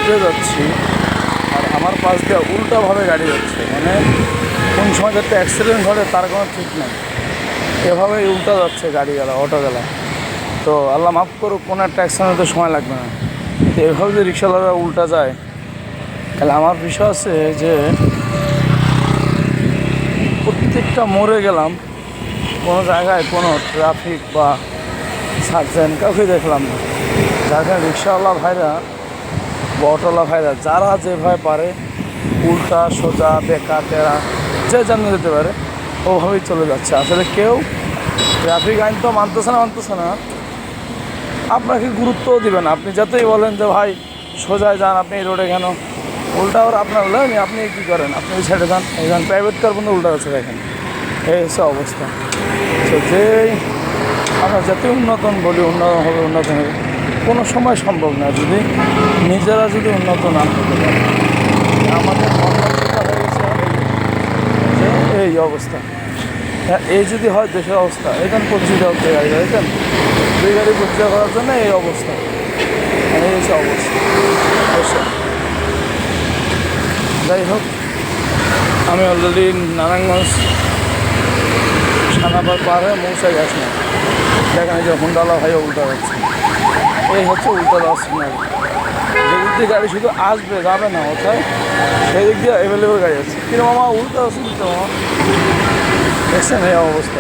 দিয়ে যাচ্ছি আর আমার পাশ দিয়ে উল্টাভাবে গাড়ি যাচ্ছে, মানে কোন সময় যাতে অ্যাক্সিডেন্ট ঘটে তার কোনো ঠিক নেই। এভাবেই উল্টা যাচ্ছে গাড়িগুলো, অটোগুলো। তো আল্লাহ মাফ করুক, কোনো একটা অ্যাক্সিডেন্ট হতে সময় লাগবে না। তো এভাবে যে রিক্সাওয়ালারা উল্টা যায়, তাহলে আমার বিষয় আছে যে প্রত্যেকটা মোড়ে গেলাম, কোনো জায়গায় কোনো ট্রাফিক বা সার্জেন্ট কাউকে দেখলাম না। যার কারণে রিক্সাওয়ালা ভাইরা বা অটোওয়ালা ভাইরা যারা যেভাবে পারে উল্টা সোজা বেকা টেরা যে জানিয়ে যেতে পারে ওভাবেই চলে যাচ্ছে। আসলে কেউ ট্রাফিক আইন তো মানতেছে না, আপনাকে গুরুত্বও দিবেন। আপনি যতই বলেন যে ভাই সোজায় যান, আপনি এই রোডে কেন উল্টা, ওর আপনার হলেন, আপনি কী করেন, আপনি ওই সাইডে যান, এই যান, প্রাইভেট কার বন্ধু উল্টা আছে দেখেন, এই হচ্ছে অবস্থা। তো যেই আমরা যতই উন্নতন বলি উন্নত হবে কোনো সময় সম্ভব না যদি নিজেরা যদি উন্নত না হতে পারে। আমাদের মনটা হয়ে গেছে যে এই অবস্থা। হ্যাঁ, এই যদি হয় দেশের অবস্থা, এখানে পরিচিত হচ্ছে গাড়ি দেখেন, দুই গাড়ি পরিচিত করার জন্য এই অবস্থা, এই হচ্ছে অবস্থা। যাই হোক, আমি অলরেডি নারায়ণগঞ্জ সানাপাড় পার হয়ে মৌসা গ্যাস না, দেখেন যে হুন্ডালা ভাইও উল্টা যাচ্ছে। এই হচ্ছে উল্টা যাওয়ার সিনারি। যেদিক দিয়ে গাড়ি শুধু আসবে যাবে না কোথায়, সেই দিক দিয়ে অ্যাভেলেবেল গাড়ি আছে। কিন্তু মামা উল্টা আছে, মামা দেখছেন এই অবস্থা।